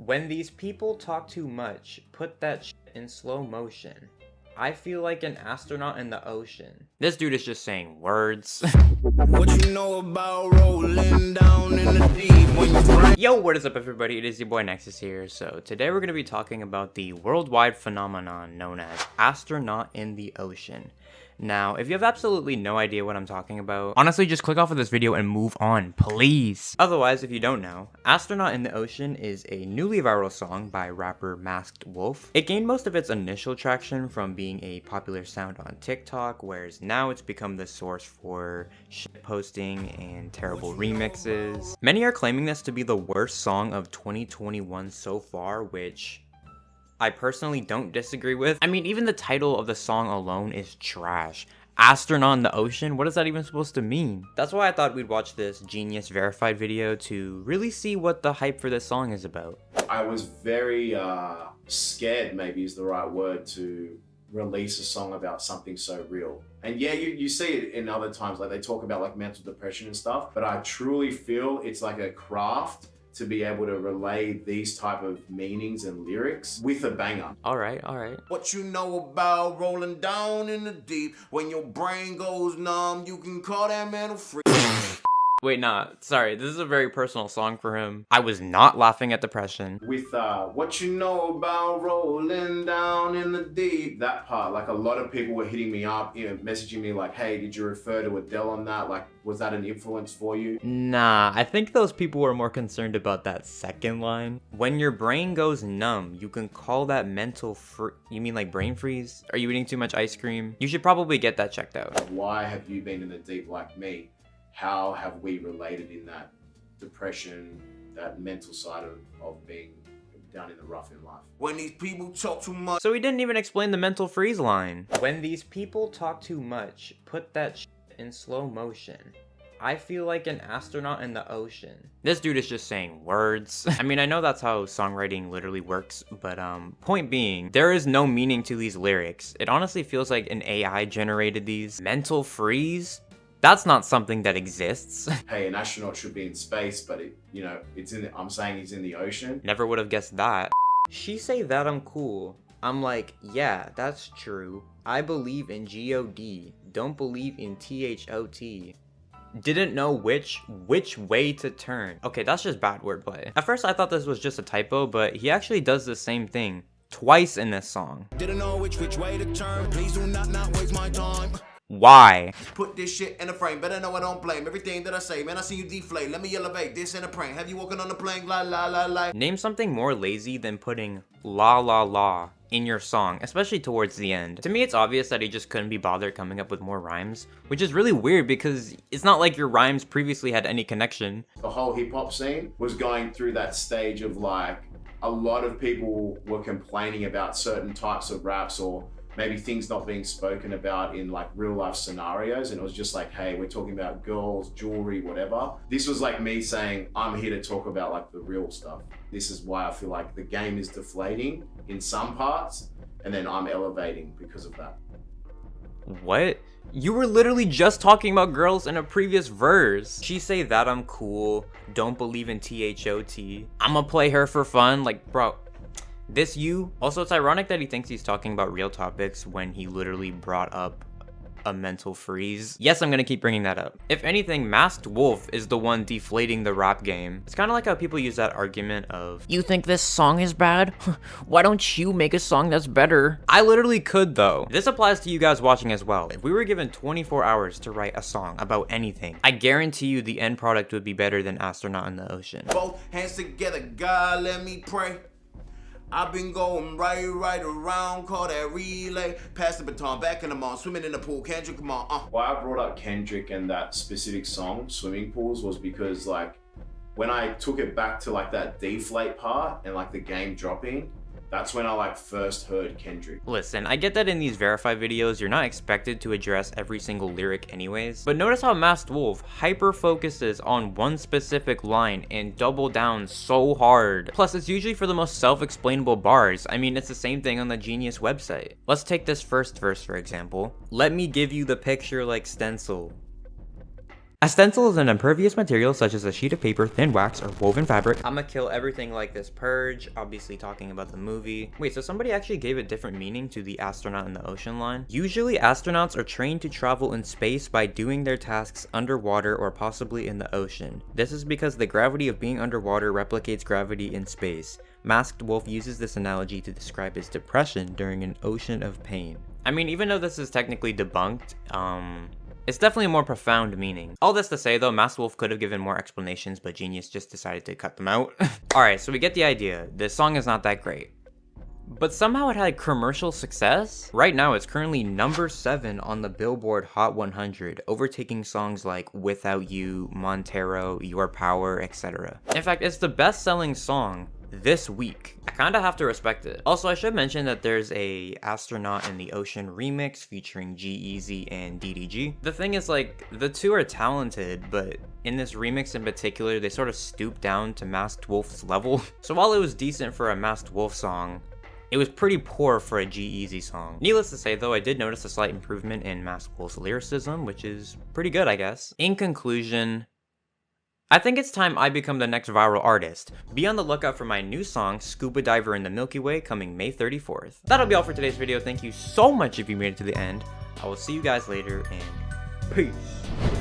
When these people talk too much, put that shit in slow motion. I feel like an astronaut in the ocean. This dude is just saying words. What you know about rolling down in the deep when you Yo, what is up everybody? It is your boy Nexus here. So today we're going to be talking about the worldwide phenomenon known as astronaut in the ocean. Now, if you have absolutely no idea what I'm talking about, honestly just click off of this video and move on, please. Otherwise, if you don't know, Astronaut in the Ocean is a newly viral song by rapper Masked Wolf. It gained most of its initial traction from being a popular sound on TikTok, whereas now it's become the source for shitposting and terrible remixes. Many are claiming this to be the worst song of 2021 so far, which I personally don't disagree with. I mean, even the title of the song alone is trash. Astronaut in the ocean? What is that even supposed to mean? That's why I thought we'd watch this Genius Verified video to really see what the hype for this song is about. I was very scared, maybe is the right word, to release a song about something so real. And yeah, you see it in other times, like they talk about like mental depression and stuff, but I truly feel it's like a craft to be able to relay these type of meanings and lyrics with a banger. All right. What you know about rolling down in the deep when your brain goes numb, you can call that mental free. Wait, nah, sorry, this is a very personal song for him. I was not laughing at depression. With what you know about rolling down in the deep, that part, like a lot of people were hitting me up, you know, messaging me like, hey, did you refer to Adele on that? Like, was that an influence for you? Nah, I think those people were more concerned about that second line. When your brain goes numb, you can call that mental You mean like brain freeze? Are you eating too much ice cream? You should probably get that checked out. Why have you been in the deep like me? How have we related in that depression, that mental side of being down in the rough in life? When these people talk too much. So he didn't even explain the mental freeze line. When these people talk too much, put that shit in slow motion. I feel like an astronaut in the ocean. This dude is just saying words. I mean, I know that's how songwriting literally works, but point being, there is no meaning to these lyrics. It honestly feels like an AI generated these. Mental freeze? That's not something that exists. Hey, an astronaut should be in space, but I'm saying he's in the ocean. Never would have guessed that. She say that I'm cool. I'm like, yeah, that's true. I believe in G-O-D. Don't believe in T-H-O-T. Didn't know which way to turn. Okay, that's just bad wordplay. At first I thought this was just a typo, but he actually does the same thing twice in this song. Didn't know which way to turn. Please do not waste my time. Why? Put this shit in a frame, better know I don't blame everything that I say. Man, I see you deflate. Let me elevate this in a prank. Have you walking on the plane? La la la la. Name something more lazy than putting la la la in your song, especially towards the end. To me, it's obvious that he just couldn't be bothered coming up with more rhymes, which is really weird because it's not like your rhymes previously had any connection. The whole hip hop scene was going through that stage of like, a lot of people were complaining about certain types of raps or maybe things not being spoken about in like real life scenarios, and it was just like, hey, we're talking about girls, jewelry, whatever. This was like me saying, I'm here to talk about like the real stuff. This is why I feel like the game is deflating in some parts, and then I'm elevating because of that. What? You were literally just talking about girls in a previous verse. She say that I'm cool, don't believe in T-H-O-T. I'ma play her for fun, like bro. This you? Also, it's ironic that he thinks he's talking about real topics when he literally brought up a mental freeze. Yes, I'm gonna keep bringing that up. If anything, Masked Wolf is the one deflating the rap game. It's kind of like how people use that argument of, you think this song is bad? Why don't you make a song that's better? I literally could though. This applies to you guys watching as well. If we were given 24 hours to write a song about anything, I guarantee you the end product would be better than Astronaut in the Ocean. Both hands together, God, let me pray. I've been going right around, call that relay. Pass the baton, back in the mall, swimming in the pool. Kendrick, come on. Why I brought up Kendrick and that specific song, Swimming Pools, was because like when I took it back to like that deflate part and like the game dropping, that's when I like first heard Kendrick. Listen, I get that in these verified videos, you're not expected to address every single lyric anyways, but notice how Masked Wolf hyper focuses on one specific line and double down so hard. Plus, it's usually for the most self-explainable bars. I mean, it's the same thing on the Genius website. Let's take this first verse for example. Let me give you the picture like stencil. A stencil is an impervious material such as a sheet of paper, thin wax, or woven fabric. I'ma kill everything like this purge, obviously talking about the movie. Wait, so somebody actually gave a different meaning to the astronaut in the ocean line? Usually astronauts are trained to travel in space by doing their tasks underwater or possibly in the ocean. This is because the gravity of being underwater replicates gravity in space. Masked Wolf uses this analogy to describe his depression during an ocean of pain. I mean, even though this is technically debunked, it's definitely a more profound meaning. All this to say though, Masked Wolf could have given more explanations, but Genius just decided to cut them out. Alright, so we get the idea. This song is not that great. But somehow it had commercial success. Right now it's currently number 7 on the Billboard Hot 100, overtaking songs like Without You, Montero, Your Power, etc. In fact, it's the best-selling song this week. I kinda have to respect it. Also, I should mention that there's a Astronaut in the Ocean remix featuring G-Eazy and DDG. The thing is, like, the two are talented, but in this remix in particular, they sort of stoop down to Masked Wolf's level. So while it was decent for a Masked Wolf song, it was pretty poor for a G-Eazy song. Needless to say though, I did notice a slight improvement in Masked Wolf's lyricism, which is pretty good, I guess. In conclusion, I think it's time I become the next viral artist. Be on the lookout for my new song, Scuba Diver in the Milky Way, coming May 34th. That'll be all for today's video. Thank you so much if you made it to the end. I will see you guys later, and peace.